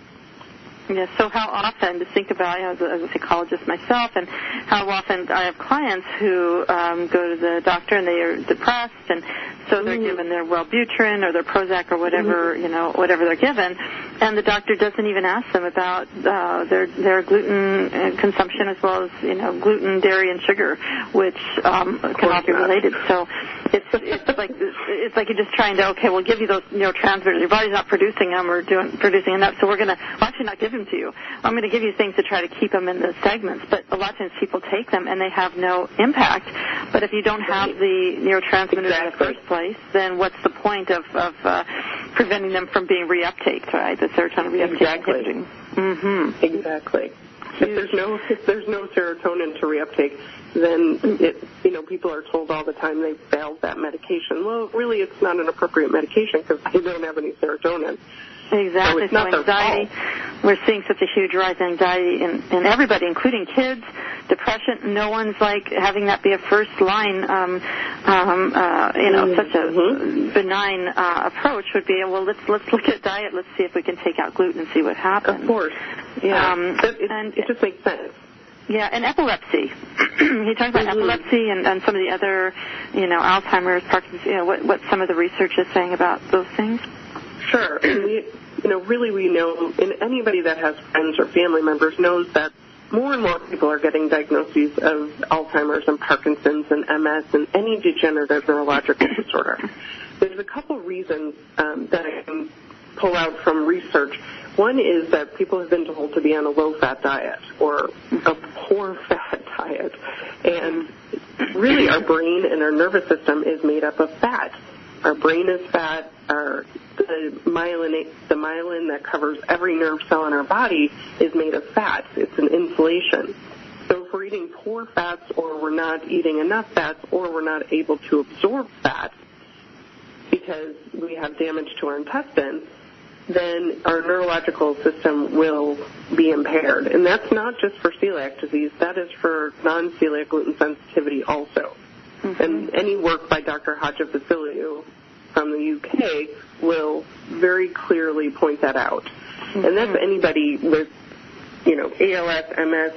C: Yeah, so how often, to think about, as a psychologist myself, and how often I have clients who go to the doctor and they are depressed, and so they're given their Wellbutrin or their Prozac or whatever, whatever they're given, and the doctor doesn't even ask them about their gluten consumption, as well as, gluten, dairy, and sugar, which can all be related. So it's like you're just trying to, okay, we'll give you those neurotransmitters. Your body's not producing them or producing enough, so we're actually not give them to you. I'm going to give you things to try to keep them in the segments, but a lot of times people take them and they have no impact. But if you don't have the neurotransmitters in the first place, then what's the point of preventing them from being reuptaked, right? The serotonin reuptake. Exactly.
A: Exactly. If there's no serotonin to reuptake, then people are told all the time they failed that medication. Well, really, it's not an appropriate medication because they don't have any serotonin.
C: Exactly. So anxiety, we're seeing such a huge rise in anxiety in everybody, including kids, depression. No one's like having that be a first line, such a benign approach would be, well, let's look at diet. Let's see if we can take out gluten and see what happens.
A: Of course. Yeah. It just makes sense.
C: Yeah, and epilepsy. He talked about epilepsy and some of the other, Alzheimer's, Parkinson's, what some of the research is saying about those things.
A: Sure. And we know, and anybody that has friends or family members knows that more and more people are getting diagnoses of Alzheimer's and Parkinson's and MS and any degenerative neurological disorder. There's a couple reasons that I can pull out from research. One is that people have been told to be on a low-fat diet or a poor-fat diet. And really our brain and our nervous system is made up of fat. Our brain is fat. The myelin that covers every nerve cell in our body is made of fat. It's an insulation. So if we're eating poor fats or we're not eating enough fats or we're not able to absorb fat because we have damage to our intestine, then our neurological system will be impaired. And that's not just for celiac disease. That is for non-celiac gluten sensitivity also. Mm-hmm. And any work by Dr. Acidophilus from the UK will very clearly point that out. Mm-hmm. And that's anybody with, ALS, MS,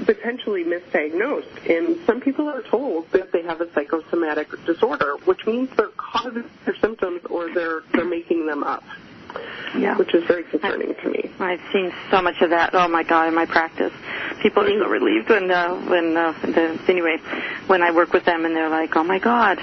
A: potentially misdiagnosed. And some people are told that they have a psychosomatic disorder, which means they're causing their symptoms or they're making them up. Yeah. Which is very concerning to me.
C: I've seen so much of that. Oh my God! In my practice, people are so relieved when I work with them and they're like, oh my God.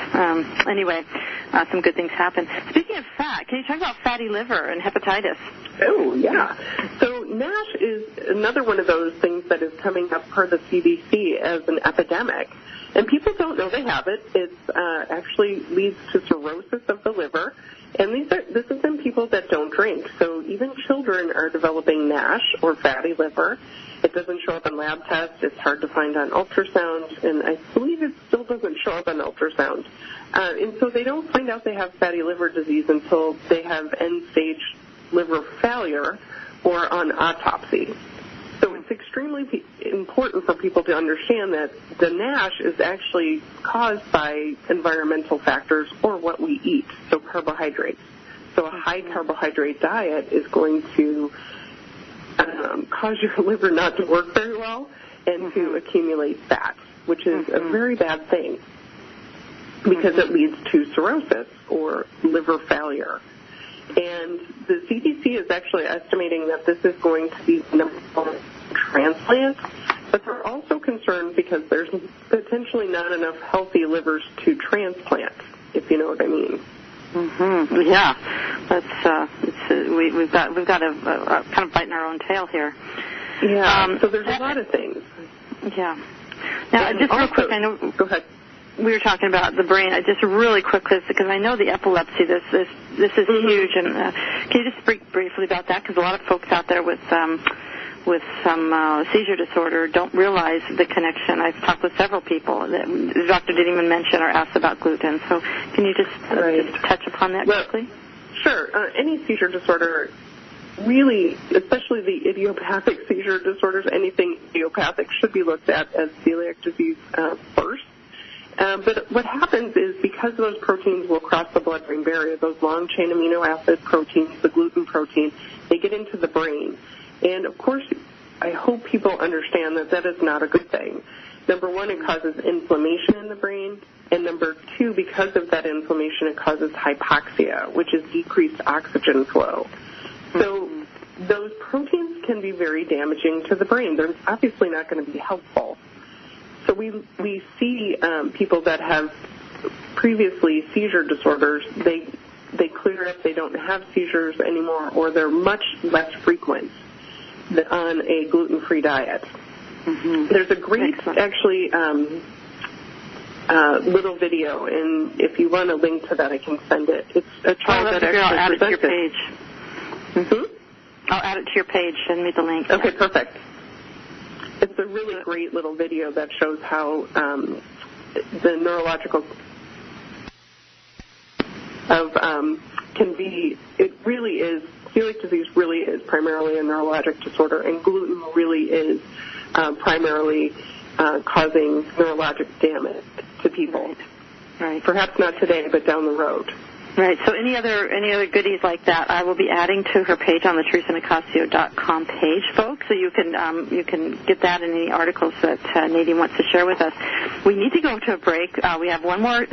C: Some good things happen. Speaking of fat, can you talk about fatty liver and hepatitis?
A: Oh yeah. So NASH is another one of those things that is coming up per the CDC as an epidemic. And people don't know they have it. It actually leads to cirrhosis of the liver. And this is in people that don't drink. So even children are developing NASH or fatty liver. It doesn't show up in lab tests. It's hard to find on ultrasound. And I believe it still doesn't show up on ultrasound. And so they don't find out they have fatty liver disease until they have end-stage liver failure or on autopsy. So it's extremely important for people to understand that the NASH is actually caused by environmental factors or what we eat, so carbohydrates. So a high carbohydrate diet is going to cause your liver not to work very well and to accumulate fat, which is a very bad thing because it leads to cirrhosis or liver failure. And the CDC is actually estimating that this is going to be number one transplant, but they're also concerned because there's potentially not enough healthy livers to transplant, if you know what I mean.
C: Mm-hmm. Yeah, we've got a kind of biting our own tail here.
A: Yeah. So there's a lot of things.
C: Yeah. Now, and just real quick, I know.
A: Go ahead.
C: We were talking about the brain. Just really quick, because I know the epilepsy. This is huge. And can you just speak briefly about that? Because a lot of folks out there with some seizure disorder don't realize the connection. I've talked with several people that the doctor didn't even mention or ask about gluten. So can you just touch upon that quickly?
A: Sure. Any seizure disorder, really, especially the idiopathic seizure disorders, anything idiopathic should be looked at as celiac disease first. But what happens is because those proteins will cross the blood-brain barrier, those long-chain amino acid proteins, the gluten protein, they get into the brain. And, of course, I hope people understand that that is not a good thing. Number one, it causes inflammation in the brain. And number two, because of that inflammation, it causes hypoxia, which is decreased oxygen flow. So those proteins can be very damaging to the brain. They're obviously not going to be helpful. So we see people that have previously seizure disorders, they clear up, they don't have seizures anymore, or they're much less frequent on a gluten-free diet. Mm-hmm. There's a great, actually, little video, and if you want a link to that, I can send it. It's a child that actually
C: I'll add it to your
A: presented.
C: page. Mm-hmm. I'll add it to your page. Send me the link.
A: Okay, perfect. It's a really great little video that shows how the neurological can be. It really is. Celiac disease really is primarily a neurologic disorder, and gluten really is primarily causing neurologic damage to people.
C: Right.
A: Perhaps not today, but down the road.
C: Right. So any other goodies like that, I will be adding to her page on the TheresaNicassio.com page, folks. So you can get that in any articles that Nadine wants to share with us. We need to go to a break. We have one more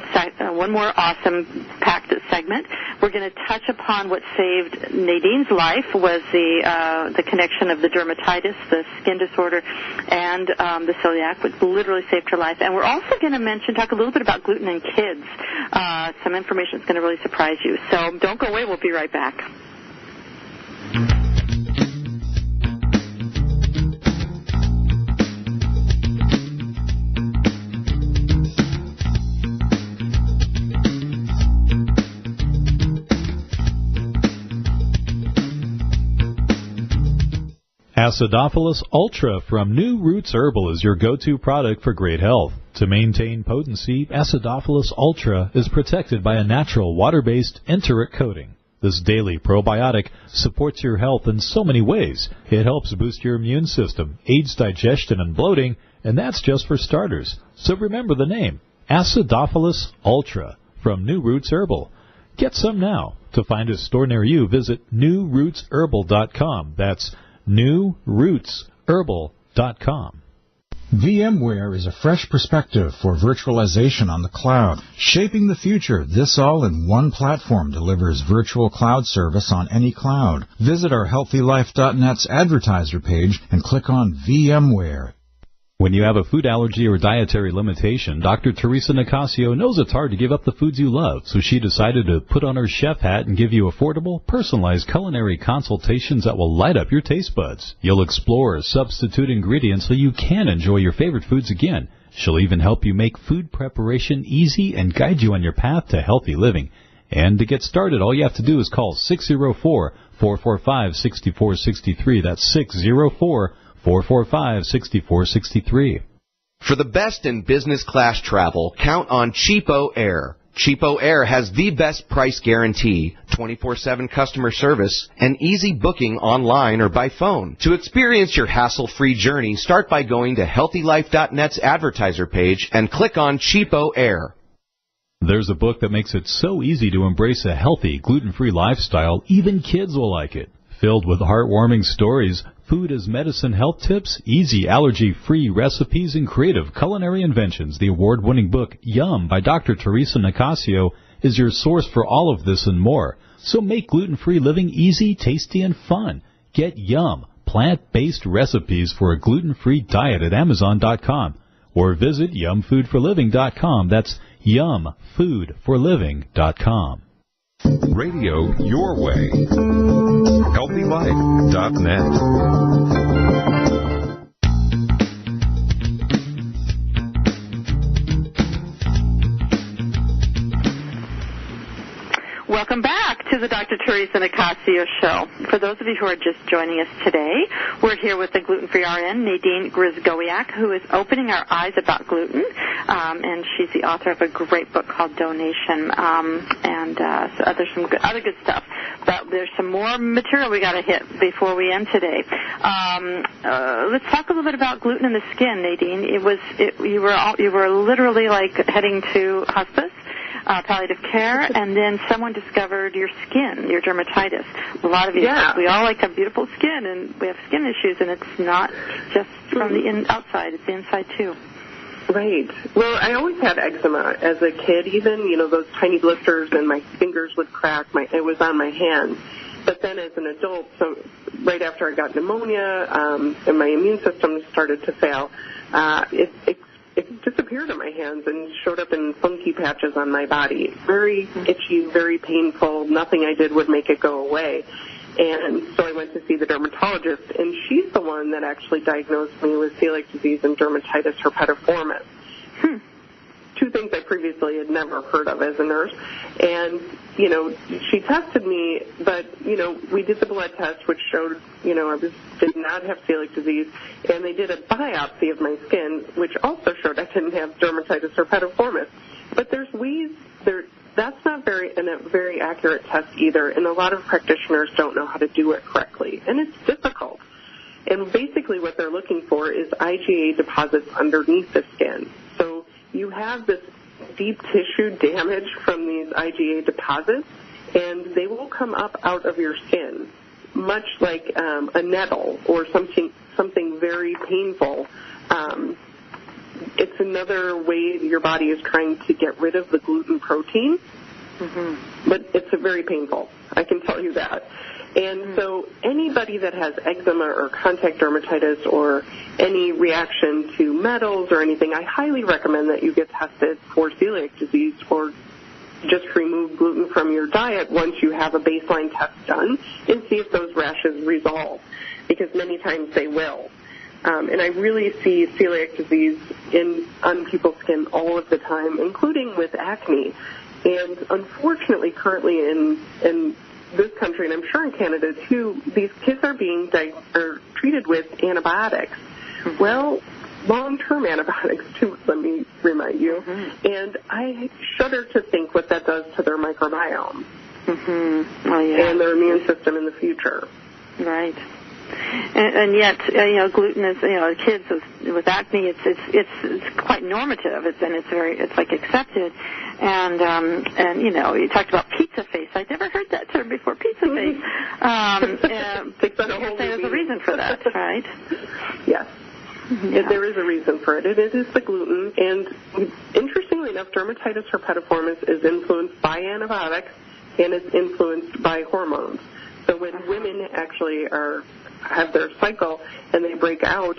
C: awesome packed segment. We're going to touch upon what saved Nadine's life was the connection of the dermatitis, the skin disorder, and the celiac, which literally saved her life. And we're also going to talk a little bit about gluten in kids. Some information that's going to really surprise you. So don't go away. We'll be right back.
I: Acidophilus Ultra from New Roots Herbal is your go-to product for great health. To maintain potency, Acidophilus Ultra is protected by a natural water-based enteric coating. This daily probiotic supports your health in so many ways. It helps boost your immune system, aids digestion and bloating, and that's just for starters. So remember the name, Acidophilus Ultra from New Roots Herbal. Get some now. To find a store near you, visit newrootsherbal.com. That's newrootsherbal.com.
D: VMware is a fresh perspective for virtualization on the cloud. Shaping the future, this all in one platform delivers virtual cloud service on any cloud. Visit our HealthyLife.net's advertiser page and click on VMware.
I: When you have a food allergy or dietary limitation, Dr. Theresa Nicassio knows it's hard to give up the foods you love, so she decided to put on her chef hat and give you affordable, personalized culinary consultations that will light up your taste buds. You'll explore substitute ingredients so you can enjoy your favorite foods again. She'll even help you make food preparation easy and guide you on your path to healthy living. And to get started, all you have to do is call 604-445-6463. That's 604-445-6463.
J: For the best in business class travel, count on Cheapo Air. Cheapo Air has the best price guarantee, 24/7 customer service, and easy booking online or by phone. To experience your hassle-free journey, start by going to HealthyLife.net's advertiser page and click on Cheapo Air.
I: There's a book that makes it so easy to embrace a healthy, gluten-free lifestyle, even kids will like it. Filled with heartwarming stories, food as medicine health tips, easy allergy-free recipes, and creative culinary inventions, the award-winning book Yum by Dr. Theresa Nicassio is your source for all of this and more. So make gluten-free living easy, tasty, and fun. Get Yum, plant-based recipes for a gluten-free diet at Amazon.com or visit yumfoodforliving.com. That's yumfoodforliving.com.
K: Radio your way. HealthyLife.net.
C: Welcome back to the Dr. Theresa Nicassio Show. For those of you who are just joining us today, we're here with the Gluten Free RN, Nadine Grzeskowiak, who is opening our eyes about gluten, and she's the author of a great book called Donation, and there's some other good stuff. But there's some more material we got to hit before we end today. Let's talk a little bit about gluten in the skin, Nadine. You were literally like heading to hospice. Palliative care, and then someone discovered your skin, your dermatitis. A lot of you, we all like have beautiful skin, and we have skin issues, and it's not just from the outside, it's the inside too.
A: Right. Well, I always had eczema as a kid, even, those tiny blisters, and my fingers would crack. It was on my hands. But then as an adult, so right after I got pneumonia, and my immune system started to fail, it disappeared in my hands and showed up in funky patches on my body. Very itchy, very painful. Nothing I did would make it go away. And so I went to see the dermatologist, and she's the one that actually diagnosed me with celiac disease and dermatitis herpetiformis. Two things I previously had never heard of as a nurse. And, she tested me, but, we did the blood test, which showed, I did not have celiac disease. And they did a biopsy of my skin, which also showed I didn't have dermatitis herpetiformis. But there's ways, that's not a very accurate test either, and a lot of practitioners don't know how to do it correctly. And it's difficult. And basically what they're looking for is IgA deposits underneath the skin. So you have this deep tissue damage from these IgA deposits, and they will come up out of your skin, much like a nettle or something very painful. It's another way your body is trying to get rid of the gluten protein, but it's very painful. I can tell you that. And so anybody that has eczema or contact dermatitis or any reaction to metals or anything, I highly recommend that you get tested for celiac disease or just remove gluten from your diet once you have a baseline test done and see if those rashes resolve, because many times they will. And I really see celiac disease on people's skin all of the time, including with acne. And unfortunately, currently in this country, and I'm sure in Canada too, these kids are being treated with antibiotics. Well, long-term antibiotics too, let me remind you. And I shudder to think what that does to their microbiome and their immune system in the future.
C: Right. And yet, gluten is, kids with acne, it's quite normative. It's like accepted. And you talked about pizza face. I'd never heard that term before, pizza face. You're saying there's a reason for that, right?
A: Yes. There is a reason for it. It is the gluten. And interestingly enough, dermatitis herpetiformis is influenced by antibiotics, and it's influenced by hormones. So when women actually have their cycle and they break out,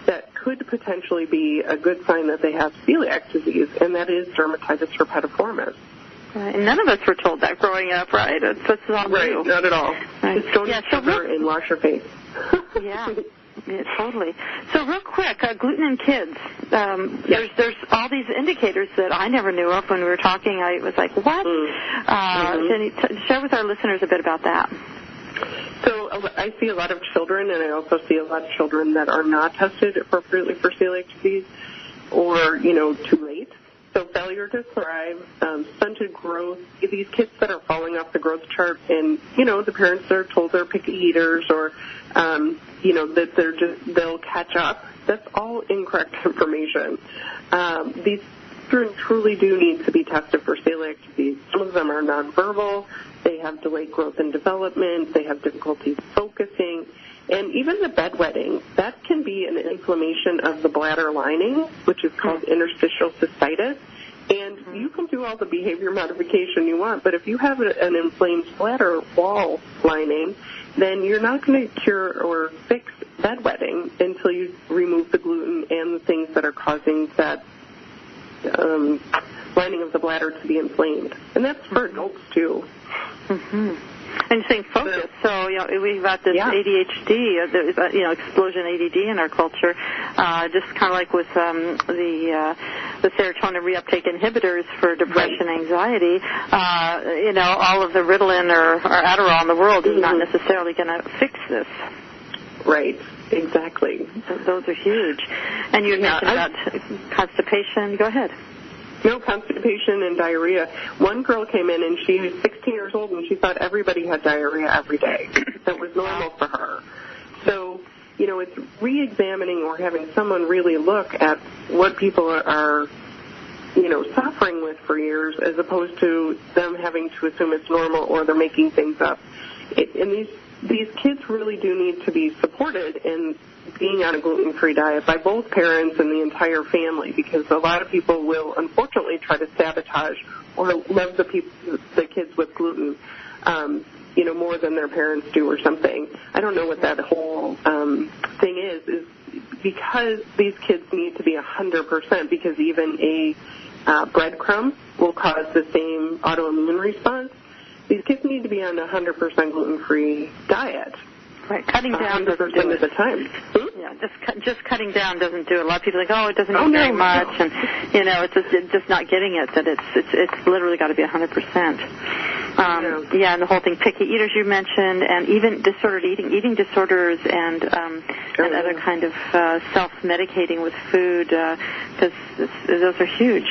A: that could potentially be a good sign that they have celiac disease, and that is dermatitis herpetiformis.
C: Right. And none of us were told that growing up, right? It's all
A: right,
C: new.
A: Not at all.
C: Right.
A: Just don't eat sugar and wash your face.
C: Yeah, totally. So real quick, gluten in kids. There's all these indicators that I never knew of when we were talking. I was like, what? Can you share with our listeners a bit about that?
A: So I see a lot of children, and I also see a lot of children that are not tested appropriately for celiac disease or, too late. So failure to thrive, stunted growth, these kids that are falling off the growth chart and, the parents are told they're picky eaters or, that they'll catch up. That's all incorrect information. These children truly do need to be tested for celiac disease. Some of them are nonverbal. They have delayed growth and development. They have difficulty focusing. And even the bedwetting, that can be an inflammation of the bladder lining, which is called interstitial cystitis. And you can do all the behavior modification you want, but if you have an inflamed bladder wall lining, then you're not going to cure or fix bedwetting until you remove the gluten and the things that are causing that lining of the bladder to be inflamed. And that's for adults, too.
C: And saying focus. So, we've got this ADHD, explosion ADD in our culture, just kind of like with the serotonin reuptake inhibitors for depression, anxiety. All of the Ritalin or Adderall in the world is not necessarily going to fix this.
A: Right. Exactly.
C: Those are huge. And you mentioned about constipation. Go ahead.
A: No, constipation and diarrhea. One girl came in and she was 16 years old and she thought everybody had diarrhea every day. That was normal for her. So, it's re-examining or having someone really look at what people are suffering with for years as opposed to them having to assume it's normal or they're making things up. And these kids really do need to be supported in being on a gluten-free diet by both parents and the entire family, because a lot of people will unfortunately try to sabotage or love the kids with gluten, more than their parents do or something. I don't know what that whole thing is because these kids need to be 100%, because even a breadcrumb will cause the same autoimmune response. These kids need to be on a 100% gluten-free diet.
C: Right, cutting down doesn't do it.
A: At the time.
C: Yeah, just cutting down doesn't do it. A lot of people think, it doesn't do very much, and it's just not getting it. That it's literally got to be 100%. And the whole thing, picky eaters you mentioned, and even disordered eating disorders, and other kind of self-medicating with food, because those are huge.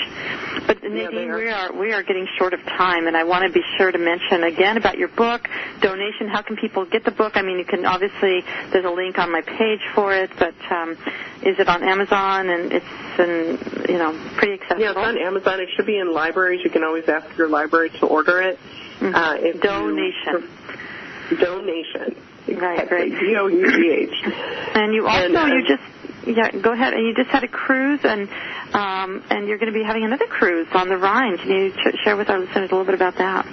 C: But Nadine, we are getting short of time, and I want to be sure to mention again about your book, donation. How can people get the book? I mean, you can obviously, there's a link on my page for it, but is it on Amazon? And it's pretty accessible.
A: Yeah, it's on Amazon. It should be in libraries. You can always ask your library to order it.
C: Donation.
A: Right,
C: great.
A: DOUGH.
C: And you also, go ahead. And you just had a cruise, and you're going to be having another cruise on the Rhine. Can you share with our listeners a little bit about that?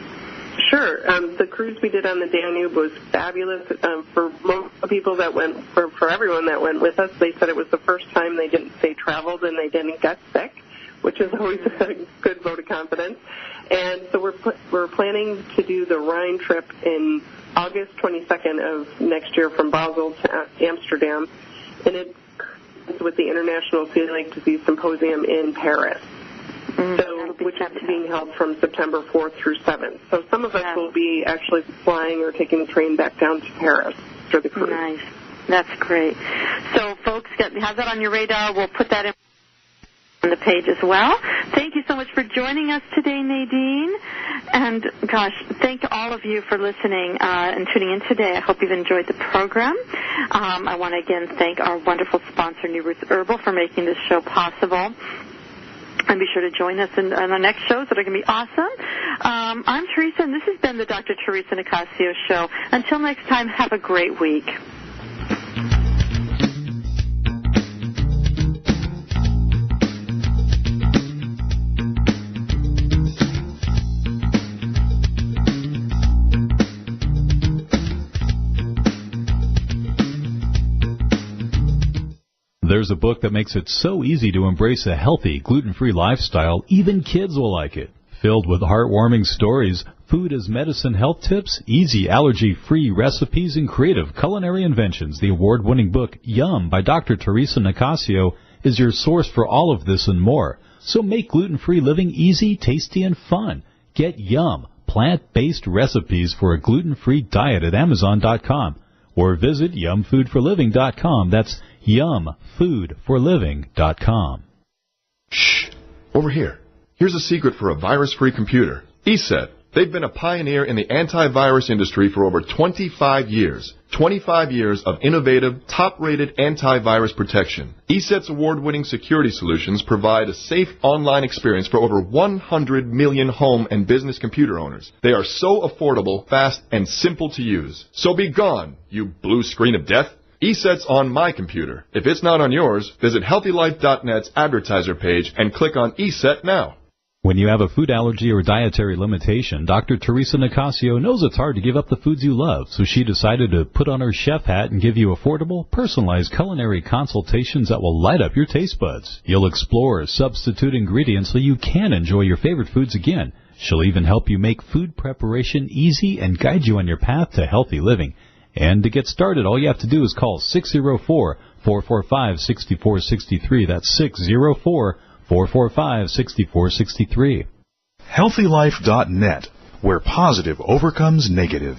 A: Sure. The cruise we did on the Danube was fabulous. For most people that went, for everyone that went with us, they said it was the first time they traveled and they didn't get sick, which is always a good vote of confidence. And so we're planning to do the Rhine trip in August 22nd of next year from Basel to Amsterdam, and it's with the International Celiac Disease Symposium in Paris. Which is being held from September 4th through 7th. So some of us will be actually flying or taking the train back down to Paris for the cruise.
C: Nice. That's great. So, folks, have that on your radar. We'll put that on the page as well. Thank you so much for joining us today, Nadine. And, thank all of you for listening and tuning in today. I hope you've enjoyed the program. I want to, again, thank our wonderful sponsor, New Roots Herbal, for making this show possible. And be sure to join us in our next shows that are going to be awesome. I'm Theresa, and this has been the Dr. Theresa Nicassio Show. Until next time, have a great week.
I: There's a book that makes it so easy to embrace a healthy, gluten-free lifestyle, even kids will like it. Filled with heartwarming stories, food as medicine health tips, easy allergy-free recipes, and creative culinary inventions, the award-winning book Yum by Dr. Theresa Nicassio is your source for all of this and more. So make gluten-free living easy, tasty, and fun. Get Yum, plant-based recipes for a gluten-free diet at Amazon.com. Or visit yumfoodforliving.com. That's yumfoodforliving.com.
L: Shh! Over here. Here's a secret for a virus-free computer. ESET. They've been a pioneer in the antivirus industry for over 25 years. 25 years of innovative, top-rated antivirus protection. ESET's award-winning security solutions provide a safe online experience for over 100 million home and business computer owners. They are so affordable, fast, and simple to use. So be gone, you blue screen of death. ESET's on my computer. If it's not on yours, visit HealthyLife.net's advertiser page and click on ESET now.
I: When you have a food allergy or dietary limitation, Dr. Theresa Nicassio knows it's hard to give up the foods you love, so she decided to put on her chef hat and give you affordable, personalized culinary consultations that will light up your taste buds. You'll explore substitute ingredients so you can enjoy your favorite foods again. She'll even help you make food preparation easy and guide you on your path to healthy living. And to get started, all you have to do is call 604-445-6463. That's 604-445-6463.
B: HealthyLife.net, where positive overcomes negative.